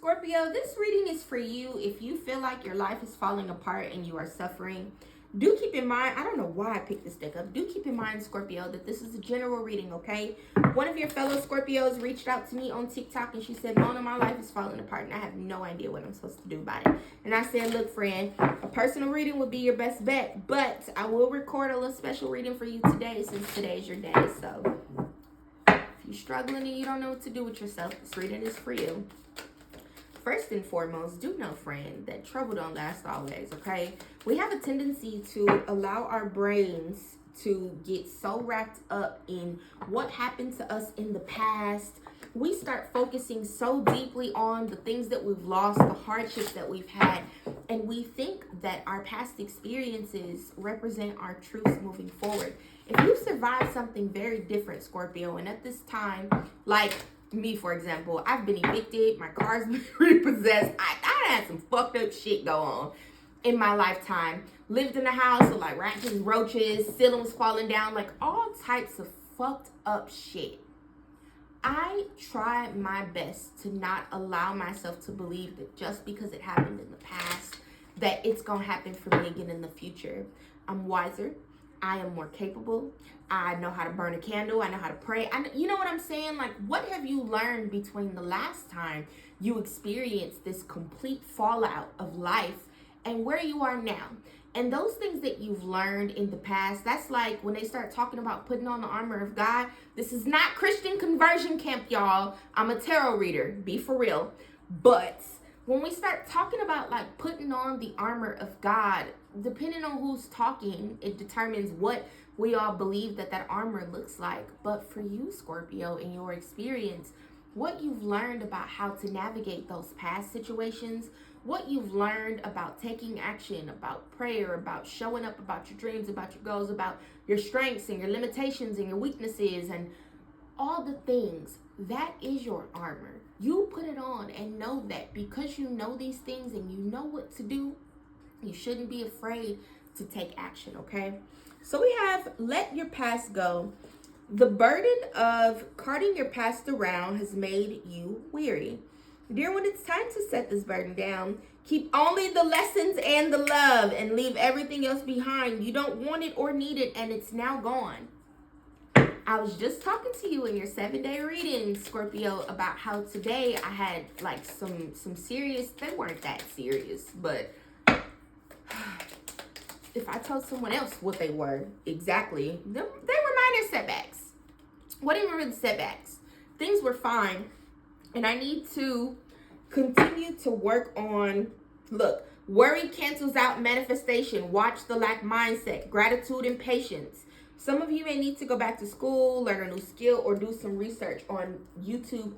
Scorpio, this reading is for you if you feel like your life is falling apart and you are suffering. Do keep in mind, I don't know why I picked this deck up. Do keep in mind, Scorpio, that this is a general reading, okay? One of your fellow Scorpios reached out to me on TikTok and she said, Mona, my life is falling apart and I have no idea what I'm supposed to do about it. And I said, look, friend, a personal reading would be your best bet, but I will record a little special reading for you today since today is your day. So if you're struggling and you don't know what to do with yourself, this reading is for you. First and foremost, do know, friend, that trouble don't last always, okay? We have a tendency to allow our brains to get so wrapped up in what happened to us in the past. We start focusing so deeply on the things that we've lost, the hardships that we've had, and we think that our past experiences represent our truths moving forward. If you've survived something very different, Scorpio, and at this time, like me, for example, I've been evicted, my car's been repossessed, I had some fucked up shit go on in my lifetime. Lived in a house with like rats and roaches, ceiling was falling down, like all types of fucked up shit. I try my best to not allow myself to believe that just because it happened in the past, that it's gonna happen for me again in the future. I'm wiser. I am more capable. I know how to burn a candle. I know how to pray. You know what I'm saying? Like, what have you learned between the last time you experienced this complete fallout of life and where you are now? And those things that you've learned in the past, that's like when they start talking about putting on the armor of God. This is not Christian conversion camp, y'all. I'm a tarot reader. Be for real. But when we start talking about like putting on the armor of God, depending on who's talking, it determines what we all believe that armor looks like. But for you, Scorpio, in your experience, what you've learned about how to navigate those past situations, what you've learned about taking action, about prayer, about showing up, about your dreams, about your goals, about your strengths and your limitations and your weaknesses and all the things, that is your armor. You put it on and know that because you know these things and you know what to do, you shouldn't be afraid to take action, okay? So we have let your past go. The burden of carting your past around has made you weary. Dear one, it's time to set this burden down. Keep only the lessons and the love and leave everything else behind. You don't want it or need it and it's now gone. I was just talking to you in your 7-day reading, Scorpio, about how today I had like some serious, they weren't that serious, but if I told someone else what they were exactly, they were minor setbacks. What even really setbacks? Things were fine. And I need to continue to work on, look, worry cancels out manifestation. Watch the lack mindset, gratitude and patience. Some of you may need to go back to school, learn a new skill, or do some research on YouTube.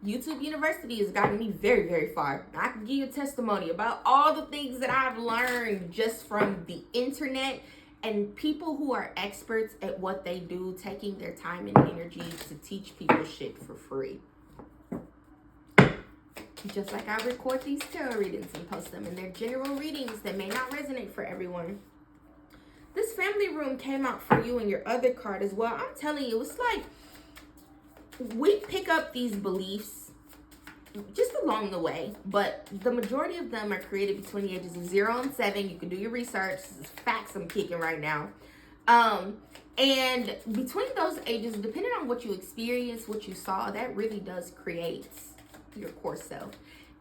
YouTube University has gotten me very, very far. I can give you a testimony about all the things that I've learned just from the internet and people who are experts at what they do, taking their time and energy to teach people shit for free. Just like I record these tarot readings and post them, and they're general readings that may not resonate for everyone. This family room came out for you in your other card as well. I'm telling you, it's like we pick up these beliefs just along the way, but the majority of them are created between the ages of 0 and 7. You can do your research. This is facts I'm kicking right now. And between those ages, depending on what you experienced, what you saw, that really does create your core self.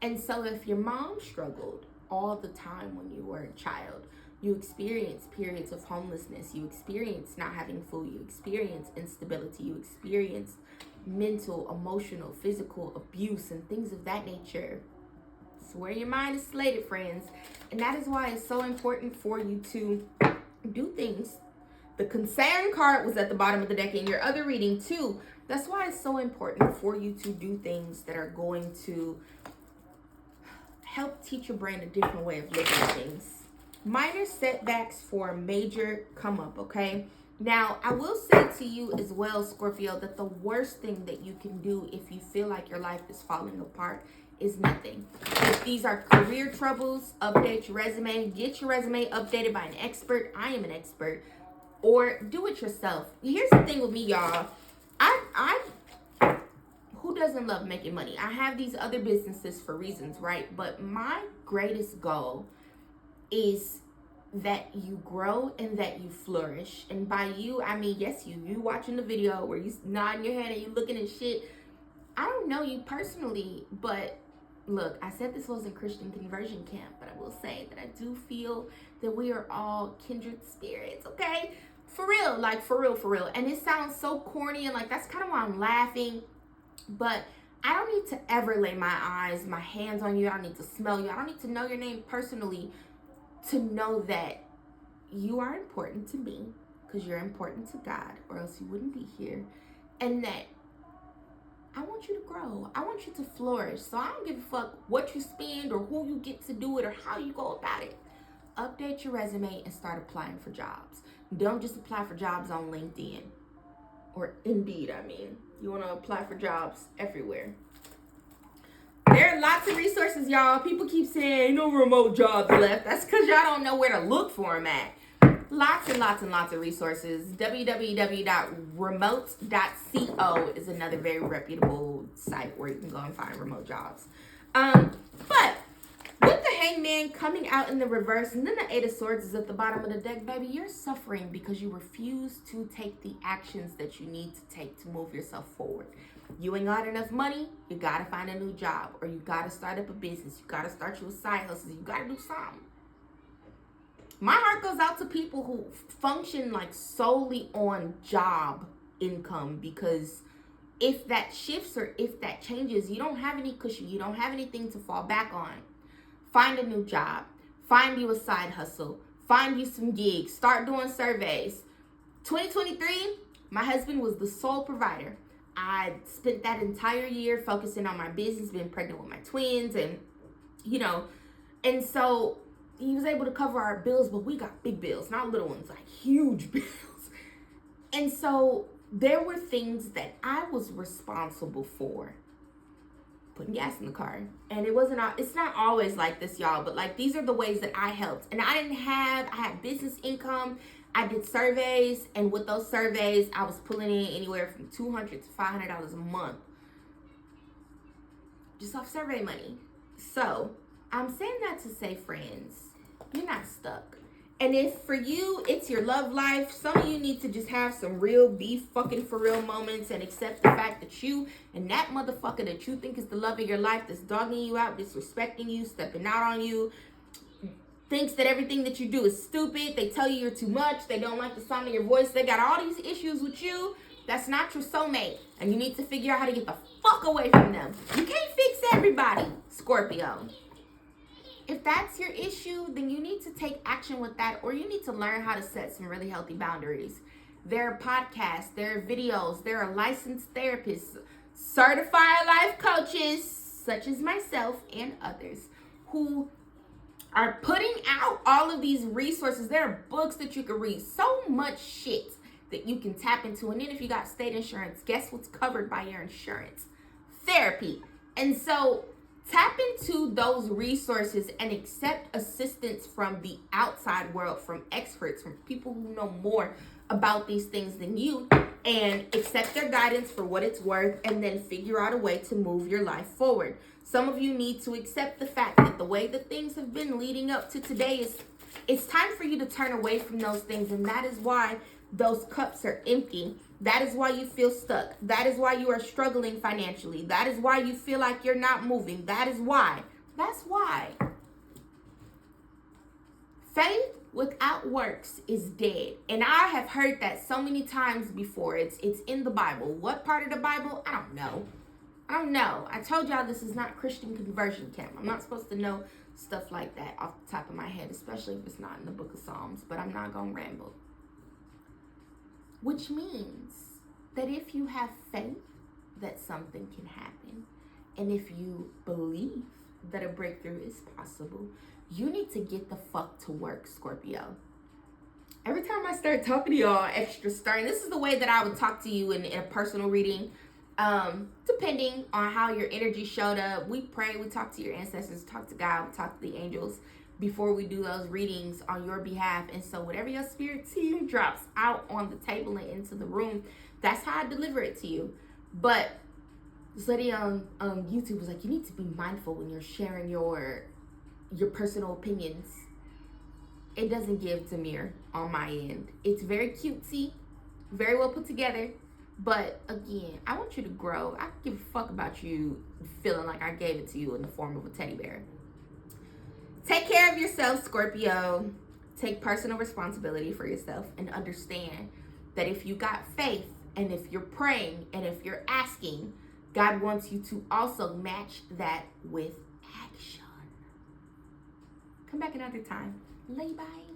And so if your mom struggled all the time when you were a child, you experienced periods of homelessness, you experienced not having food, you experienced instability, you experienced mental, emotional, physical abuse and things of that nature. It's where your mind is slated, friends. And that is why it's so important for you to do things. The concern card was at the bottom of the deck in your other reading too. That's why it's so important for you to do things that are going to help teach your brain a different way of looking at things. Minor setbacks for a major come up, okay? Now, I will say to you as well, Scorpio, that the worst thing that you can do if you feel like your life is falling apart is nothing. If these are career troubles, update your resume. Get your resume updated by an expert. I am an expert. Or do it yourself. Here's the thing with me, y'all. Who who doesn't love making money? I have these other businesses for reasons, right? But my greatest goal is that you grow and that you flourish. And by you, I mean, yes, you watching the video where you nodding your head and you looking at shit. I don't know you personally, but look, I said this wasn't Christian conversion camp, but I will say that I do feel that we are all kindred spirits, okay? For real, like for real. And it sounds so corny and like that's kind of why I'm laughing, but I don't need to ever lay my eyes, my hands on you. I don't need to smell you. I don't need to know your name personally to know that you are important to me, because you're important to God, or else you wouldn't be here. And that I want you to grow. I want you to flourish. So I don't give a fuck what you spend or who you get to do it or how you go about it. Update your resume and start applying for jobs. Don't just apply for jobs on LinkedIn or Indeed. I mean, you want to apply for jobs everywhere. There are lots of resources, y'all. People keep saying ain't no remote jobs left. That's because y'all don't know where to look for them at. Lots and lots of resources. www.remote.co is another very reputable site where you can go and find remote jobs. But with the Hangman coming out in the reverse and then the Eight of Swords is at the bottom of the deck, baby, you're suffering because you refuse to take the actions that you need to take to move yourself forward. You ain't got enough money, you gotta find a new job, or you gotta start up a business, you gotta start your side hustles, you gotta do something. My heart goes out to people who function like solely on job income, because if that shifts or if that changes, you don't have any cushion, you don't have anything to fall back on. Find a new job, find you a side hustle, find you some gigs, start doing surveys. 2023, my husband was the sole provider. I spent that entire year focusing on my business, being pregnant with my twins, and and so he was able to cover our bills, but we got big bills, not little ones, like huge bills. And so there were things that I was responsible for. Putting gas in the car. And it's not always like this, y'all, but like these are the ways that I helped. And I had business income. I did surveys, and with those surveys, I was pulling in anywhere from $200 to $500 a month just off survey money. So I'm saying that to say, friends, you're not stuck. And if for you, it's your love life, some of you need to just have some real be fucking for real moments and accept the fact that you and that motherfucker that you think is the love of your life that's dogging you out, disrespecting you, stepping out on you, thinks that everything that you do is stupid. They tell you you're too much. They don't like the sound of your voice. They got all these issues with you. That's not your soulmate. And you need to figure out how to get the fuck away from them. You can't fix everybody, Scorpio. If that's your issue, then you need to take action with that, or you need to learn how to set some really healthy boundaries. There are podcasts, there are videos, there are licensed therapists, certified life coaches, such as myself and others, who are putting out all of these resources. There are books that you can read, so much shit that you can tap into. And then if you got state insurance, guess what's covered by your insurance? Therapy. And so tap into those resources and accept assistance from the outside world, from experts, from people who know more about these things than you, and accept their guidance for what it's worth, and then figure out a way to move your life forward. Some of you need to accept the fact that the way that things have been leading up to today it's time for you to turn away from those things, and that is why those cups are empty. That is why you feel stuck. That is why you are struggling financially. That is why you feel like you're not moving. That's why. Faith without works is dead. And I have heard that so many times before. It's in the Bible. What part of the Bible? I don't know. I told y'all this is not Christian conversion camp. I'm not supposed to know stuff like that off the top of my head, especially if it's not in the book of Psalms, but I'm not going to ramble. Which means that if you have faith that something can happen, and if you believe that a breakthrough is possible, you need to get the fuck to work, Scorpio. Every time I start talking to y'all extra stern, this is the way that I would talk to you in a personal reading. Depending on how your energy showed up, we pray, we talk to your ancestors, talk to God, we talk to the angels before we do those readings on your behalf. And so whatever your spirit team drops out on the table and into the room, that's how I deliver it to you. But This lady on YouTube was like, you need to be mindful when you're sharing your personal opinions. It doesn't give Demir on my end. It's very cutesy, very well put together. But again, I want you to grow. I don't give a fuck about you feeling like I gave it to you in the form of a teddy bear. Take care of yourself, Scorpio. Take personal responsibility for yourself and understand that if you got faith and if you're praying and if you're asking, God wants you to also match that with action. Come back another time. Lay bye.